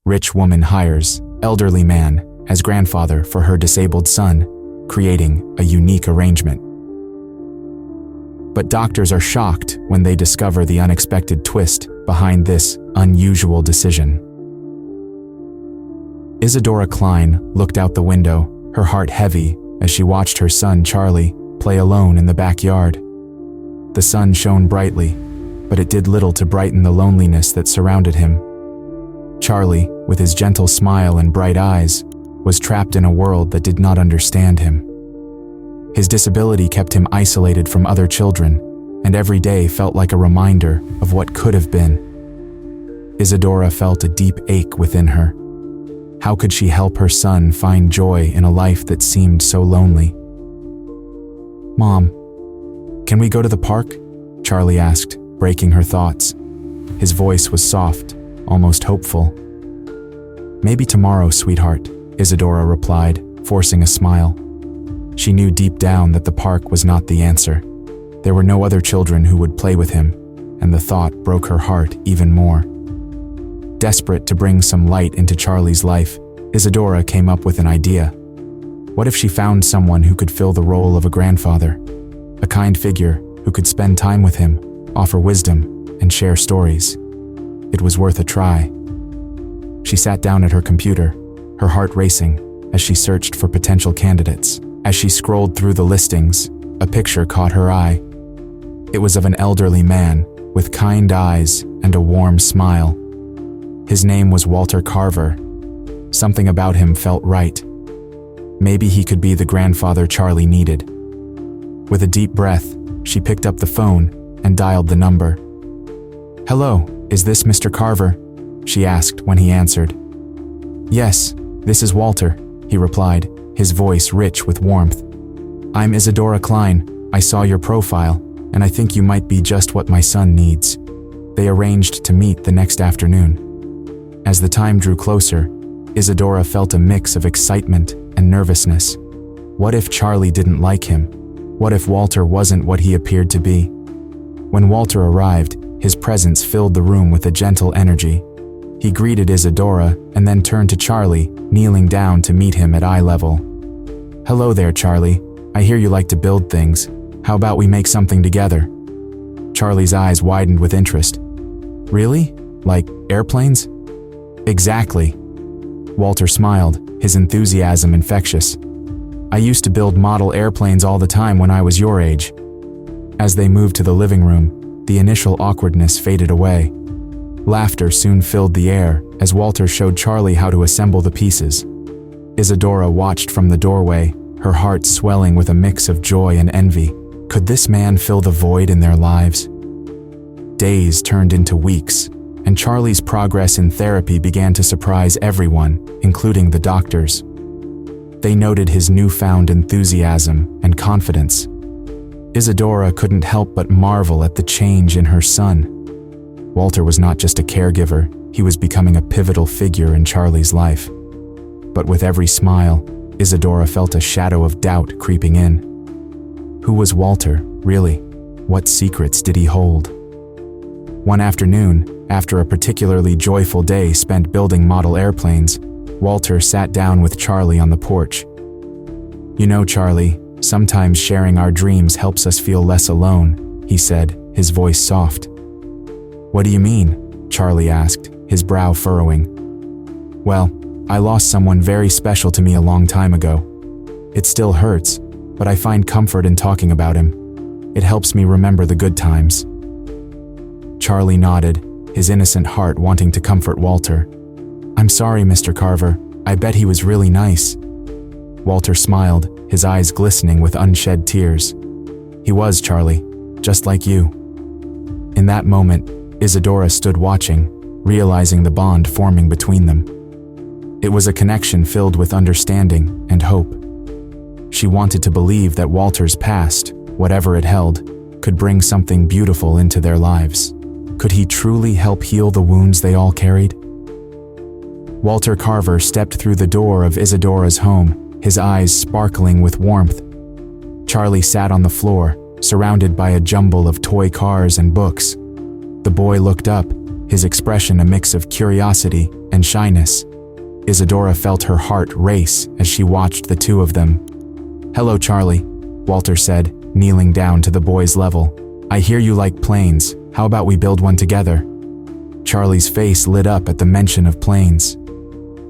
Rich woman hires elderly man as grandfather for her disabled son, creating a unique arrangement. But doctors are shocked when they discover the unexpected twist behind this unusual decision. Isadora Klein looked out the window, her heart heavy as she watched her son Charlie play alone in the backyard. The sun shone brightly, but it did little to brighten the loneliness that surrounded him. Charlie, with his gentle smile and bright eyes, was trapped in a world that did not understand him. His disability kept him isolated from other children, and every day felt like a reminder of what could have been. Isadora felt a deep ache within her. How could she help her son find joy in a life that seemed so lonely? "Mom, can we go to the park?" Charlie asked, breaking her thoughts. His voice was soft, almost hopeful. "Maybe tomorrow, sweetheart," Isadora replied, forcing a smile. She knew deep down that the park was not the answer. There were no other children who would play with him, and the thought broke her heart even more. Desperate to bring some light into Charlie's life, Isadora came up with an idea. What if she found someone who could fill the role of a grandfather? A kind figure who could spend time with him, offer wisdom, and share stories. It was worth a try. She sat down at her computer, her heart racing as she searched for potential candidates. As she scrolled through the listings, a picture caught her eye. It was of an elderly man with kind eyes and a warm smile. His name was Walter Carver. Something about him felt right. Maybe he could be the grandfather Charlie needed. With a deep breath, she picked up the phone and dialed the number. "Hello, is this Mr. Carver?" she asked when he answered. "Yes, this is Walter," he replied, his voice rich with warmth. "I'm Isadora Klein. I saw your profile, and I think you might be just what my son needs." They arranged to meet the next afternoon. As the time drew closer, Isadora felt a mix of excitement and nervousness. What if Charlie didn't like him? What if Walter wasn't what he appeared to be? When Walter arrived, his presence filled the room with a gentle energy. He greeted Isadora and then turned to Charlie, kneeling down to meet him at eye level. "Hello there, Charlie. I hear you like to build things. How about we make something together?" Charlie's eyes widened with interest. "Really? Like airplanes?" "Exactly." Walter smiled, his enthusiasm infectious. "I used to build model airplanes all the time when I was your age." As they moved to the living room, the initial awkwardness faded away. Laughter soon filled the air as Walter showed Charlie how to assemble the pieces. Isadora watched from the doorway, her heart swelling with a mix of joy and envy. Could this man fill the void in their lives? Days turned into weeks, and Charlie's progress in therapy began to surprise everyone, including the doctors. They noted his newfound enthusiasm and confidence. Isadora couldn't help but marvel at the change in her son. Walter was not just a caregiver, he was becoming a pivotal figure in Charlie's life. But with every smile, Isadora felt a shadow of doubt creeping in. Who was Walter, really? What secrets did he hold? One afternoon, after a particularly joyful day spent building model airplanes, Walter sat down with Charlie on the porch. "You know, Charlie, sometimes sharing our dreams helps us feel less alone," he said, his voice soft. "What do you mean?" Charlie asked, his brow furrowing. "Well, I lost someone very special to me a long time ago. It still hurts, but I find comfort in talking about him. It helps me remember the good times." Charlie nodded, his innocent heart wanting to comfort Walter. "I'm sorry, Mr. Carver. I bet he was really nice." Walter smiled, his eyes glistening with unshed tears. "He was, Charlie, just like you." In that moment, Isadora stood watching, realizing the bond forming between them. It was a connection filled with understanding and hope. She wanted to believe that Walter's past, whatever it held, could bring something beautiful into their lives. Could he truly help heal the wounds they all carried? Walter Carver stepped through the door of Isadora's home, his eyes sparkling with warmth. Charlie sat on the floor, surrounded by a jumble of toy cars and books. The boy looked up, his expression a mix of curiosity and shyness. Isadora felt her heart race as she watched the two of them. "Hello, Charlie," Walter said, kneeling down to the boy's level. "I hear you like planes. How about we build one together?" Charlie's face lit up at the mention of planes.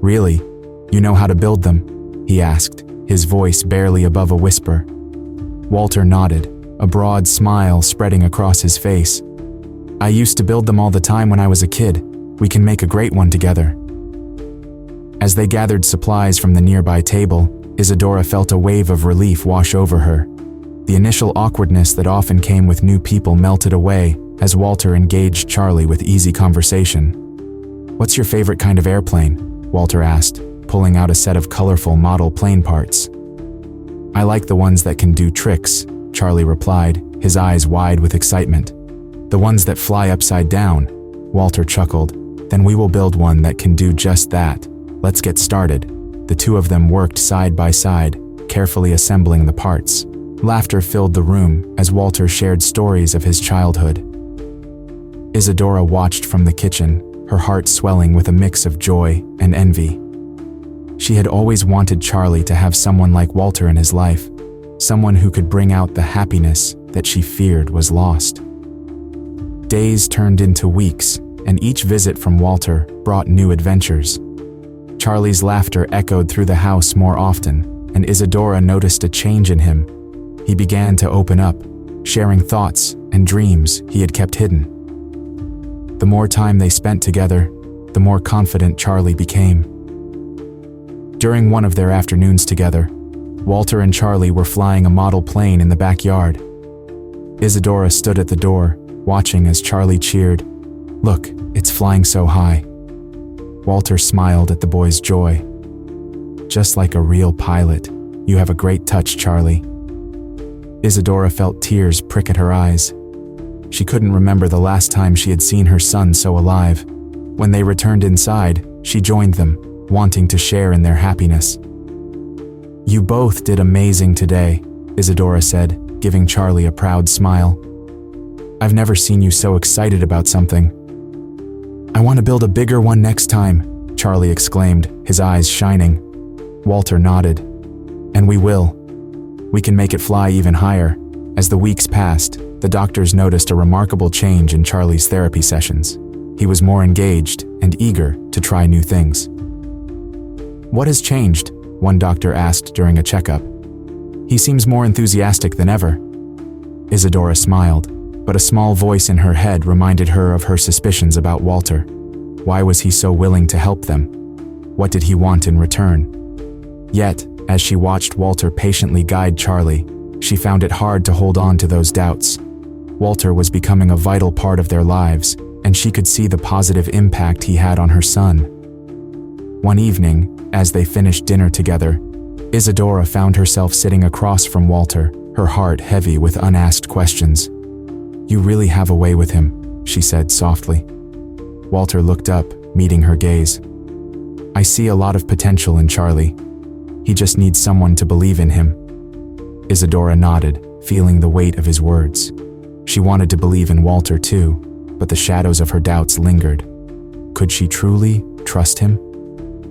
"Really? You know how to build them?" he asked, his voice barely above a whisper. Walter nodded, a broad smile spreading across his face. "I used to build them all the time when I was a kid. We can make a great one together." As they gathered supplies from the nearby table, Isadora felt a wave of relief wash over her. The initial awkwardness that often came with new people melted away as Walter engaged Charlie with easy conversation. "What's your favorite kind of airplane?" Walter asked, pulling out a set of colorful model plane parts. "I like the ones that can do tricks," Charlie replied, his eyes wide with excitement. "The ones that fly upside down," Walter chuckled. "Then we will build one that can do just that. Let's get started." The two of them worked side by side, carefully assembling the parts. Laughter filled the room as Walter shared stories of his childhood. Isadora watched from the kitchen, her heart swelling with a mix of joy and envy. She had always wanted Charlie to have someone like Walter in his life, someone who could bring out the happiness that she feared was lost. Days turned into weeks, and each visit from Walter brought new adventures. Charlie's laughter echoed through the house more often, and Isadora noticed a change in him. He began to open up, sharing thoughts and dreams he had kept hidden. The more time they spent together, the more confident Charlie became. During one of their afternoons together, Walter and Charlie were flying a model plane in the backyard. Isadora stood at the door, watching as Charlie cheered, "Look, it's flying so high." Walter smiled at the boy's joy. "Just like a real pilot, you have a great touch, Charlie." Isadora felt tears prick at her eyes. She couldn't remember the last time she had seen her son so alive. When they returned inside, she joined them, wanting to share in their happiness. "You both did amazing today," Isadora said, giving Charlie a proud smile. "I've never seen you so excited about something." "I want to build a bigger one next time," Charlie exclaimed, his eyes shining. Walter nodded. "And we will. We can make it fly even higher." As the weeks passed, the doctors noticed a remarkable change in Charlie's therapy sessions. He was more engaged and eager to try new things. "What has changed?" one doctor asked during a checkup. "He seems more enthusiastic than ever." Isadora smiled, but a small voice in her head reminded her of her suspicions about Walter. Why was he so willing to help them? What did he want in return? Yet, as she watched Walter patiently guide Charlie, she found it hard to hold on to those doubts. Walter was becoming a vital part of their lives, and she could see the positive impact he had on her son. One evening, as they finished dinner together, Isadora found herself sitting across from Walter, her heart heavy with unasked questions. "You really have a way with him," she said softly. Walter looked up, meeting her gaze. "I see a lot of potential in Charlie. He just needs someone to believe in him." Isadora nodded, feeling the weight of his words. She wanted to believe in Walter too, but the shadows of her doubts lingered. Could she truly trust him?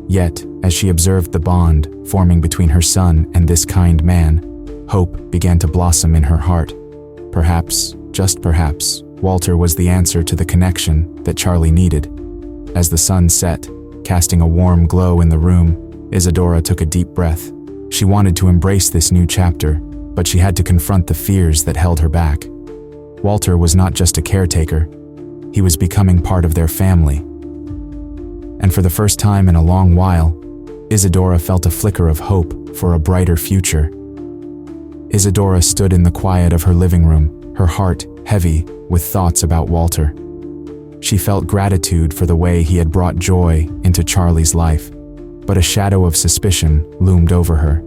Yet, as she observed the bond forming between her son and this kind man, hope began to blossom in her heart. Perhaps, just perhaps, Walter was the answer to the connection that Charlie needed. As the sun set, casting a warm glow in the room, Isadora took a deep breath. She wanted to embrace this new chapter, but she had to confront the fears that held her back. Walter was not just a caretaker. He was becoming part of their family. And for the first time in a long while, Isadora felt a flicker of hope for a brighter future. Isadora stood in the quiet of her living room, her heart heavy with thoughts about Walter. She felt gratitude for the way he had brought joy into Charlie's life, but a shadow of suspicion loomed over her.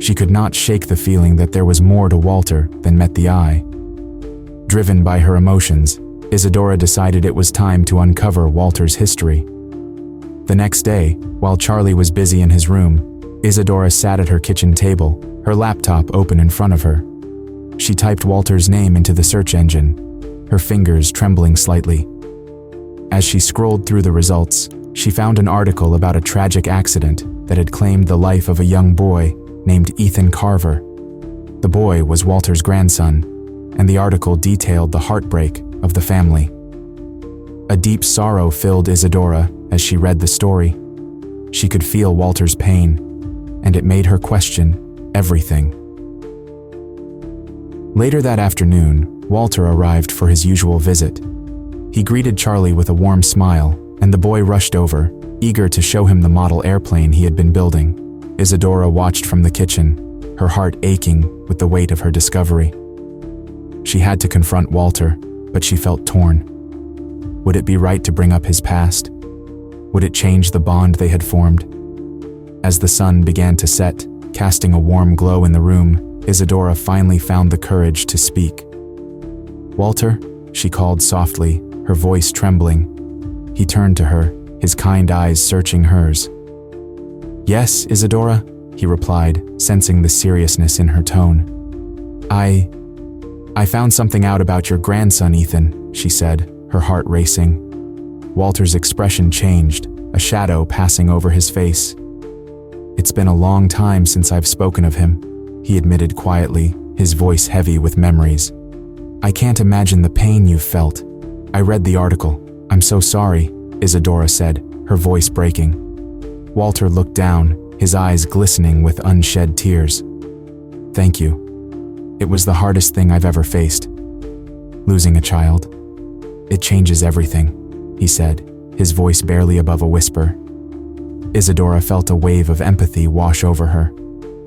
She could not shake the feeling that there was more to Walter than met the eye. Driven by her emotions, Isadora decided it was time to uncover Walter's history. The next day, while Charlie was busy in his room, Isadora sat at her kitchen table, her laptop open in front of her. She typed Walter's name into the search engine, her fingers trembling slightly. As she scrolled through the results, she found an article about a tragic accident that had claimed the life of a young boy named Ethan Carver. The boy was Walter's grandson, and the article detailed the heartbreak of the family. A deep sorrow filled Isadora as she read the story. She could feel Walter's pain, and it made her question everything. Later that afternoon, Walter arrived for his usual visit. He greeted Charlie with a warm smile, and the boy rushed over, eager to show him the model airplane he had been building. Isadora watched from the kitchen, her heart aching with the weight of her discovery. She had to confront Walter, but she felt torn. Would it be right to bring up his past? Would it change the bond they had formed? As the sun began to set, casting a warm glow in the room, Isadora finally found the courage to speak. "Walter," she called softly, her voice trembling. He turned to her, his kind eyes searching hers. "Yes, Isadora," he replied, sensing the seriousness in her tone. I found something out about your grandson, Ethan," she said, her heart racing. Walter's expression changed, a shadow passing over his face. "It's been a long time since I've spoken of him," he admitted quietly, his voice heavy with memories. "I can't imagine the pain you've felt. I read the article. I'm so sorry," Isadora said, her voice breaking. Walter looked down, his eyes glistening with unshed tears. "Thank you. It was the hardest thing I've ever faced. Losing a child. It changes everything," he said, his voice barely above a whisper. Isadora felt a wave of empathy wash over her.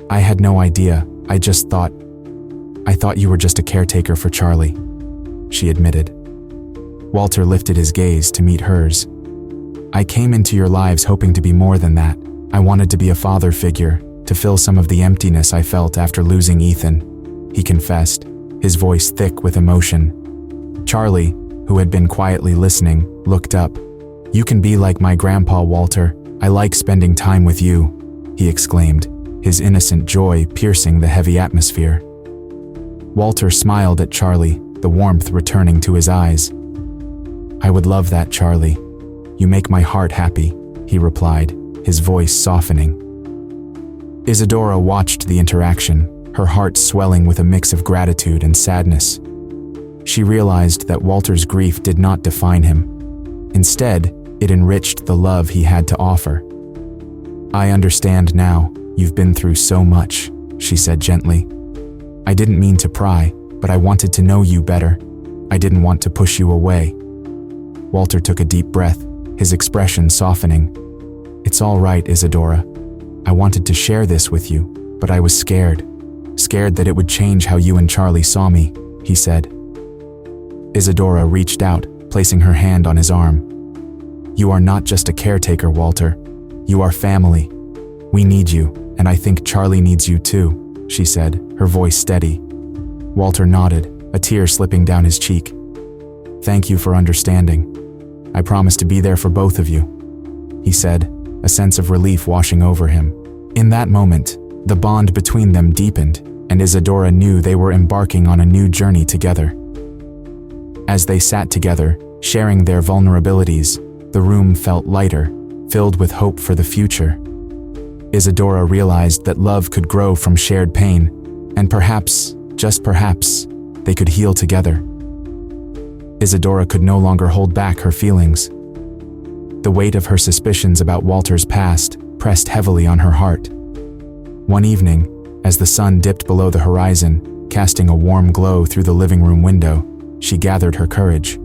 "I had no idea. I thought you were just a caretaker for Charlie," she admitted. Walter lifted his gaze to meet hers. "I came into your lives hoping to be more than that. I wanted to be a father figure, to fill some of the emptiness I felt after losing Ethan," he confessed, his voice thick with emotion. Charlie, who had been quietly listening, looked up. "You can be like my grandpa, Walter. I like spending time with you," he exclaimed, his innocent joy piercing the heavy atmosphere. Walter smiled at Charlie, the warmth returning to his eyes. "I would love that, Charlie. You make my heart happy," he replied, his voice softening. Isadora watched the interaction, her heart swelling with a mix of gratitude and sadness. She realized that Walter's grief did not define him. Instead, it enriched the love he had to offer. "I understand now. You've been through so much," she said gently. "I didn't mean to pry, but I wanted to know you better. I didn't want to push you away." Walter took a deep breath, his expression softening. "It's all right, Isadora. I wanted to share this with you, but I was scared that it would change how you and Charlie saw me," he said. Isadora reached out, placing her hand on his arm. "You are not just a caretaker, Walter. You are family. We need you, and I think Charlie needs you too," she said, her voice steady. Walter nodded, a tear slipping down his cheek. "Thank you for understanding. I promise to be there for both of you," he said, a sense of relief washing over him. In that moment, the bond between them deepened, and Isadora knew they were embarking on a new journey together. As they sat together, sharing their vulnerabilities, the room felt lighter, filled with hope for the future. Isadora realized that love could grow from shared pain, and perhaps, just perhaps, they could heal together. Isadora could no longer hold back her feelings. The weight of her suspicions about Walter's past pressed heavily on her heart. One evening, as the sun dipped below the horizon, casting a warm glow through the living room window, she gathered her courage.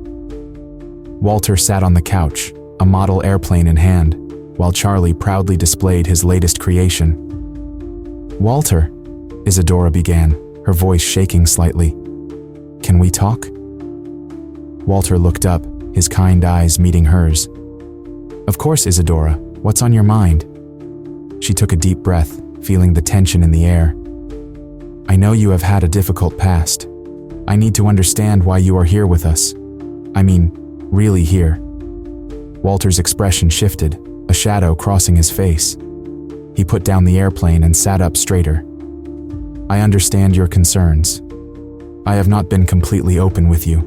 Walter sat on the couch, a model airplane in hand, while Charlie proudly displayed his latest creation. "Walter," Isadora began, her voice shaking slightly. "Can we talk?" Walter looked up, his kind eyes meeting hers. "Of course, Isadora. What's on your mind?" She took a deep breath, feeling the tension in the air. "I know you have had a difficult past. I need to understand why you are here with us. I mean, really here." Walter's expression shifted, a shadow crossing his face. He put down the airplane and sat up straighter. "I understand your concerns. I have not been completely open with you."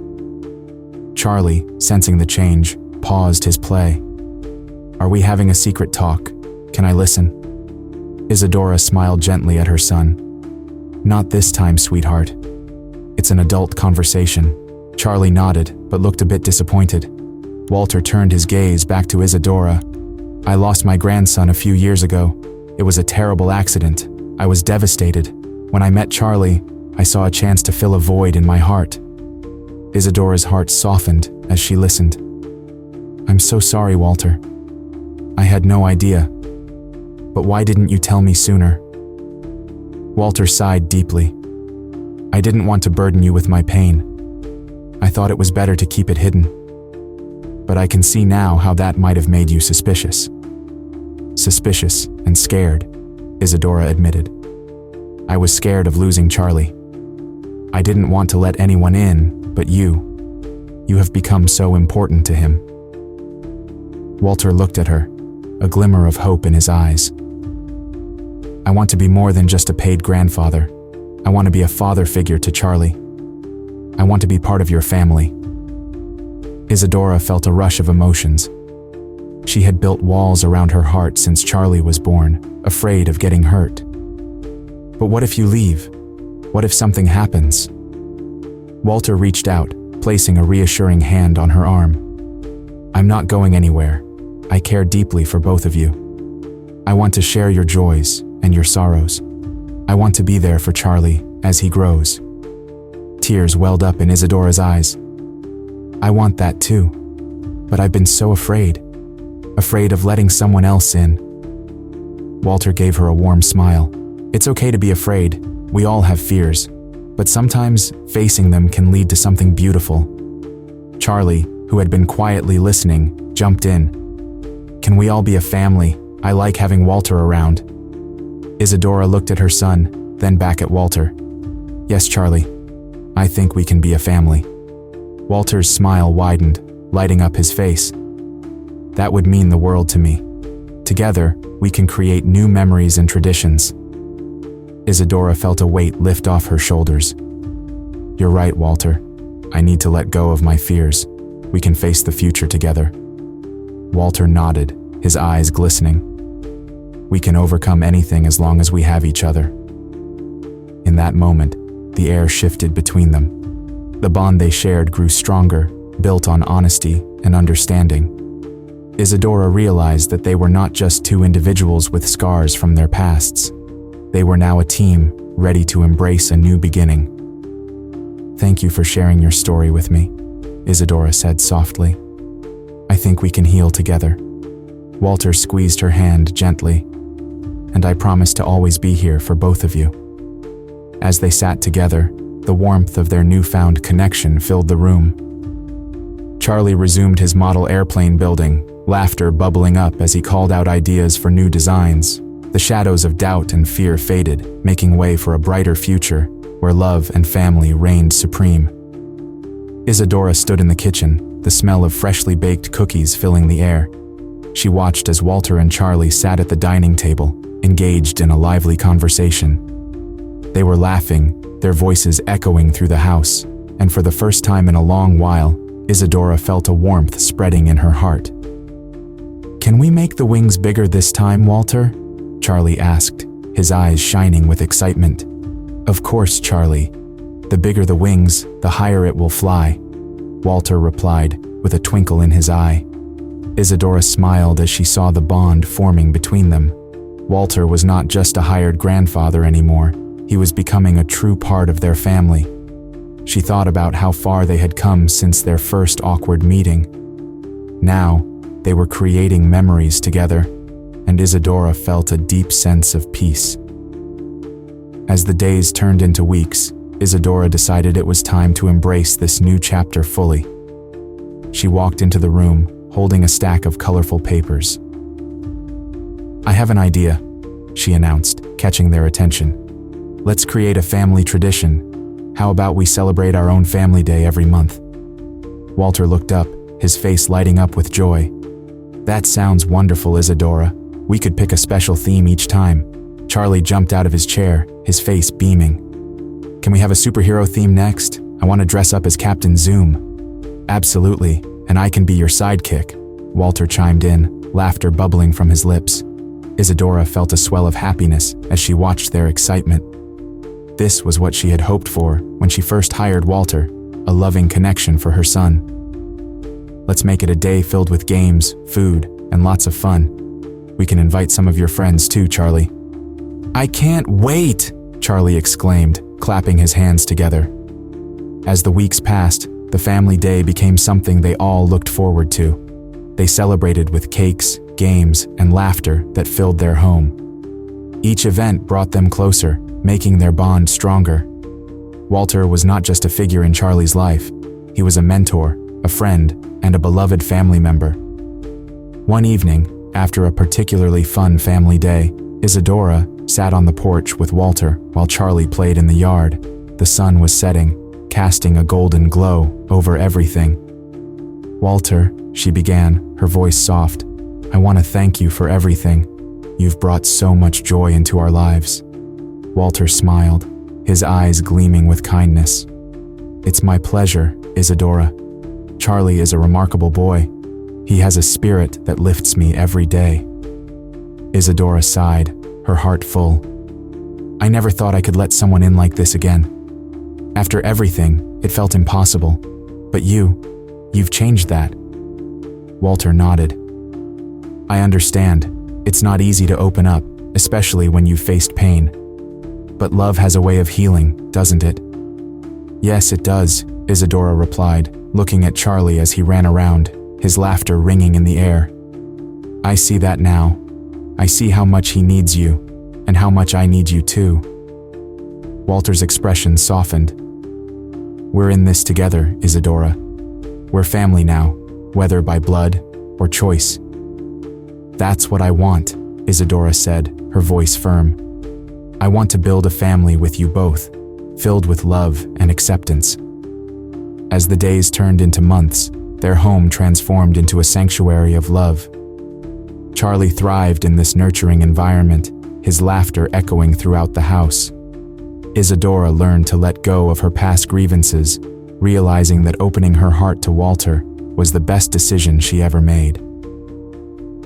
Charlie, sensing the change, paused his play. "Are we having a secret talk? Can I listen?" Isadora smiled gently at her son. "Not this time, sweetheart. It's an adult conversation." Charlie nodded, but looked a bit disappointed. Walter turned his gaze back to Isadora. "I lost my grandson a few years ago. It was a terrible accident. I was devastated. When I met Charlie, I saw a chance to fill a void in my heart." Isadora's heart softened as she listened. "I'm so sorry, Walter. I had no idea. But why didn't you tell me sooner?" Walter sighed deeply. "I didn't want to burden you with my pain. I thought it was better to keep it hidden. But I can see now how that might have made you suspicious." "Suspicious and scared," Isadora admitted. "I was scared of losing Charlie. I didn't want to let anyone in, but you. You have become so important to him." Walter looked at her, a glimmer of hope in his eyes. "I want to be more than just a paid grandfather. I want to be a father figure to Charlie. I want to be part of your family." Isadora felt a rush of emotions. She had built walls around her heart since Charlie was born, afraid of getting hurt. But what if you leave? What if something happens? Walter reached out, placing a reassuring hand on her arm. "I'm not going anywhere. I care deeply for both of you. I want to share your joys and your sorrows. I want to be there for Charlie as he grows." Tears welled up in Isadora's eyes. "I want that too. But I've been so afraid of letting someone else in." Walter gave her a warm smile. "It's okay to be afraid. We all have fears. But sometimes facing them can lead to something beautiful." Charlie, who had been quietly listening, jumped in. "Can we all be a family? I like having Walter around." Isadora looked at her son, then back at Walter. "Yes, Charlie. I think we can be a family." Walter's smile widened, lighting up his face. "That would mean the world to me. Together, we can create new memories and traditions." Isadora felt a weight lift off her shoulders. "You're right, Walter. I need to let go of my fears. We can face the future together." Walter nodded, his eyes glistening. "We can overcome anything as long as we have each other." In that moment, the air shifted between them. The bond they shared grew stronger, built on honesty and understanding. Isadora realized that they were not just two individuals with scars from their pasts. They were now a team, ready to embrace a new beginning. "Thank you for sharing your story with me," Isadora said softly. "I think we can heal together." Walter squeezed her hand gently. "And I promise to always be here for both of you." As they sat together, the warmth of their newfound connection filled the room. Charlie resumed his model airplane building, laughter bubbling up as he called out ideas for new designs. The shadows of doubt and fear faded, making way for a brighter future where love and family reigned supreme. Isadora stood in the kitchen, the smell of freshly baked cookies filling the air. She watched as Walter and Charlie sat at the dining table, engaged in a lively conversation. They were laughing, their voices echoing through the house, and for the first time in a long while, Isadora felt a warmth spreading in her heart. "Can we make the wings bigger this time, Walter?" Charlie asked, his eyes shining with excitement. "Of course, Charlie. The bigger the wings, the higher it will fly," Walter replied, with a twinkle in his eye. Isadora smiled as she saw the bond forming between them. Walter was not just a hired grandfather anymore. He was becoming a true part of their family. She thought about how far they had come since their first awkward meeting. Now, they were creating memories together, and Isadora felt a deep sense of peace. As the days turned into weeks, Isadora decided it was time to embrace this new chapter fully. She walked into the room, holding a stack of colorful papers. "I have an idea," she announced, catching their attention. "Let's create a family tradition. How about we celebrate our own family day every month?" Walter looked up, his face lighting up with joy. "That sounds wonderful, Isadora. We could pick a special theme each time." Charlie jumped out of his chair, his face beaming. "Can we have a superhero theme next? I want to dress up as Captain Zoom." "Absolutely, and I can be your sidekick," Walter chimed in, laughter bubbling from his lips. Isadora felt a swell of happiness as she watched their excitement. This was what she had hoped for when she first hired Walter, a loving connection for her son. Let's make it a day filled with games, food, and lots of fun. We can invite some of your friends too, Charlie. I can't wait, Charlie exclaimed, clapping his hands together. As the weeks passed, the family day became something they all looked forward to. They celebrated with cakes, games, and laughter that filled their home. Each event brought them closer, making their bond stronger. Walter was not just a figure in Charlie's life. He was a mentor, a friend, and a beloved family member. One evening, after a particularly fun family day, Isadora sat on the porch with Walter while Charlie played in the yard. The sun was setting, casting a golden glow over everything. Walter, she began, her voice soft, I want to thank you for everything. You've brought so much joy into our lives. Walter smiled, his eyes gleaming with kindness. It's my pleasure, Isadora. Charlie is a remarkable boy. He has a spirit that lifts me every day. Isadora sighed, her heart full. I never thought I could let someone in like this again. After everything, it felt impossible. But you've changed that. Walter nodded. I understand. It's not easy to open up, especially when you've faced pain. But love has a way of healing, doesn't it? Yes, it does, Isadora replied, looking at Charlie as he ran around, his laughter ringing in the air. I see that now. I see how much he needs you, and how much I need you too. Walter's expression softened. We're in this together, Isadora. We're family now, whether by blood or choice. That's what I want, Isadora said, her voice firm. I want to build a family with you both, filled with love and acceptance. As the days turned into months, their home transformed into a sanctuary of love. Charlie thrived in this nurturing environment, his laughter echoing throughout the house. Isadora learned to let go of her past grievances, realizing that opening her heart to Walter was the best decision she ever made.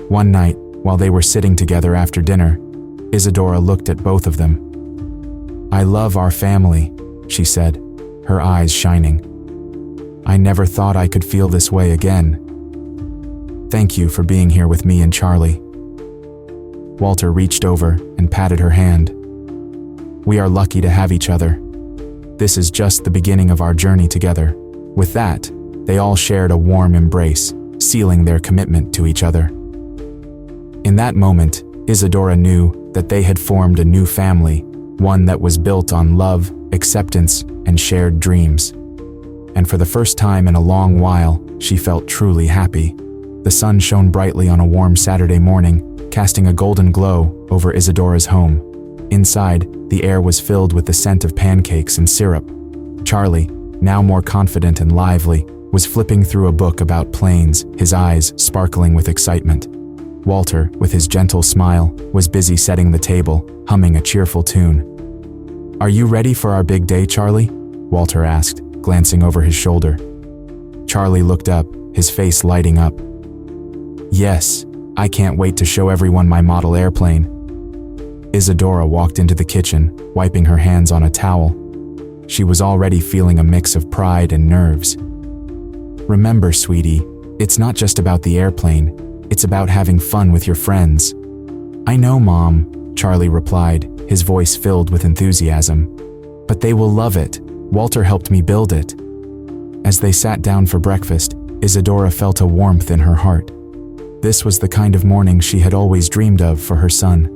One night, while they were sitting together after dinner, Isadora looked at both of them. I love our family, she said, her eyes shining. I never thought I could feel this way again. Thank you for being here with me and Charlie. Walter reached over and patted her hand. We are lucky to have each other. This is just the beginning of our journey together. With that, they all shared a warm embrace, sealing their commitment to each other. In that moment, Isadora knew that they had formed a new family, one that was built on love, acceptance, and shared dreams. And for the first time in a long while, she felt truly happy. The sun shone brightly on a warm Saturday morning, casting a golden glow over Isadora's home. Inside, the air was filled with the scent of pancakes and syrup. Charlie, now more confident and lively, was flipping through a book about planes, his eyes sparkling with excitement. Walter, with his gentle smile, was busy setting the table, humming a cheerful tune. Are you ready for our big day, Charlie? Walter asked, glancing over his shoulder. Charlie looked up, his face lighting up. Yes, I can't wait to show everyone my model airplane. Isadora walked into the kitchen, wiping her hands on a towel. She was already feeling a mix of pride and nerves. Remember, sweetie, it's not just about the airplane. It's about having fun with your friends. I know, Mom, Charlie replied, his voice filled with enthusiasm. But they will love it. Walter helped me build it. As they sat down for breakfast, Isadora felt a warmth in her heart. This was the kind of morning she had always dreamed of for her son.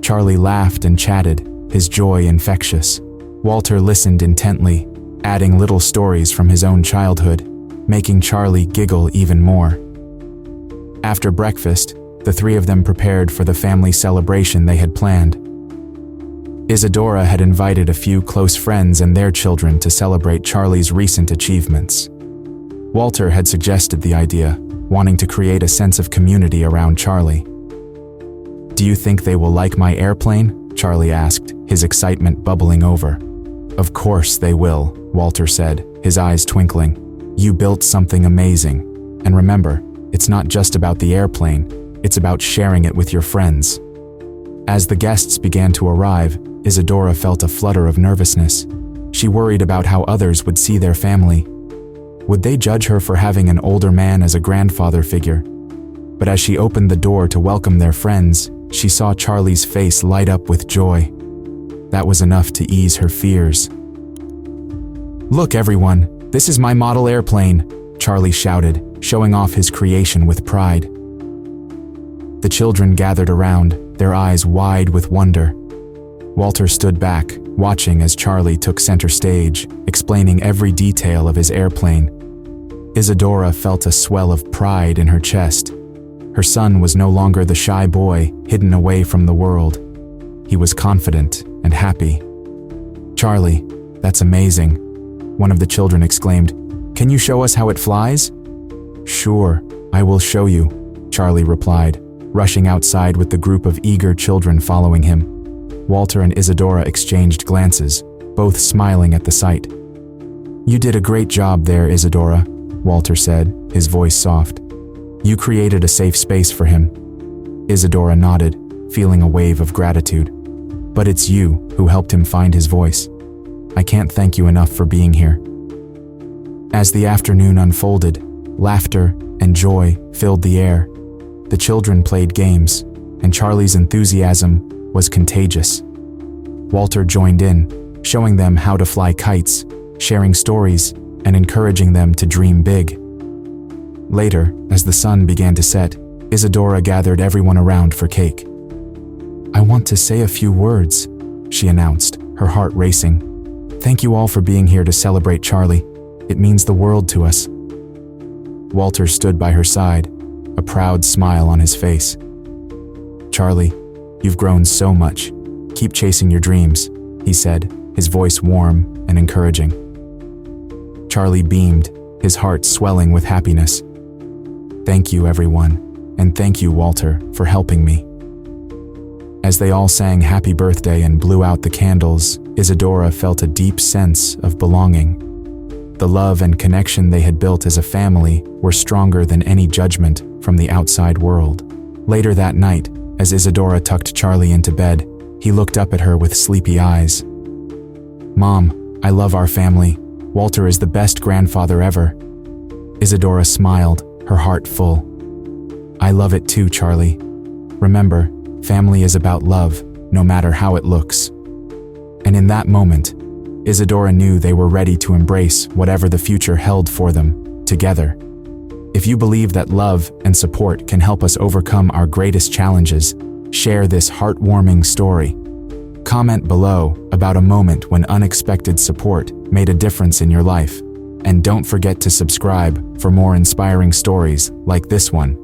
Charlie laughed and chatted, his joy infectious. Walter listened intently, adding little stories from his own childhood, making Charlie giggle even more. After breakfast, the three of them prepared for the family celebration they had planned. Isadora had invited a few close friends and their children to celebrate Charlie's recent achievements. Walter had suggested the idea, wanting to create a sense of community around Charlie. Do you think they will like my airplane? Charlie asked, his excitement bubbling over. Of course they will, Walter said, his eyes twinkling. You built something amazing. And remember, It's not just about the airplane, it's about sharing it with your friends. As the guests began to arrive, Isadora felt a flutter of nervousness. She worried about how others would see their family. Would they judge her for having an older man as a grandfather figure? But as she opened the door to welcome their friends, she saw Charlie's face light up with joy. That was enough to ease her fears. "Look, everyone, this is my model airplane," Charlie shouted, showing off his creation with pride. The children gathered around, their eyes wide with wonder. Walter stood back, watching as Charlie took center stage, explaining every detail of his airplane. Isadora felt a swell of pride in her chest. Her son was no longer the shy boy, hidden away from the world. He was confident and happy. "Charlie, that's amazing," one of the children exclaimed. "Can you show us how it flies?" "Sure, I will show you," Charlie replied, rushing outside with the group of eager children following him. Walter and Isadora exchanged glances, both smiling at the sight. "You did a great job there, Isadora," Walter said, his voice soft. "You created a safe space for him." Isadora nodded, feeling a wave of gratitude. "But it's you who helped him find his voice. I can't thank you enough for being here." As the afternoon unfolded, laughter and joy filled the air. The children played games, and Charlie's enthusiasm was contagious. Walter joined in, showing them how to fly kites, sharing stories, and encouraging them to dream big. Later, as the sun began to set, Isadora gathered everyone around for cake. "I want to say a few words," she announced, her heart racing. "Thank you all for being here to celebrate Charlie. It means the world to us." Walter stood by her side, a proud smile on his face. "Charlie, you've grown so much. Keep chasing your dreams," he said, his voice warm and encouraging. Charlie beamed, his heart swelling with happiness. "Thank you, everyone, and thank you, Walter, for helping me." As they all sang happy birthday and blew out the candles, Isadora felt a deep sense of belonging. The love and connection they had built as a family were stronger than any judgment from the outside world. Later that night, as Isadora tucked Charlie into bed, he looked up at her with sleepy eyes. "Mom, I love our family. Walter is the best grandfather ever." Isadora smiled, her heart full. "I love it too, Charlie. Remember, family is about love, no matter how it looks." And in that moment, Isadora knew they were ready to embrace whatever the future held for them, together. If you believe that love and support can help us overcome our greatest challenges, share this heartwarming story. Comment below about a moment when unexpected support made a difference in your life. And don't forget to subscribe for more inspiring stories like this one.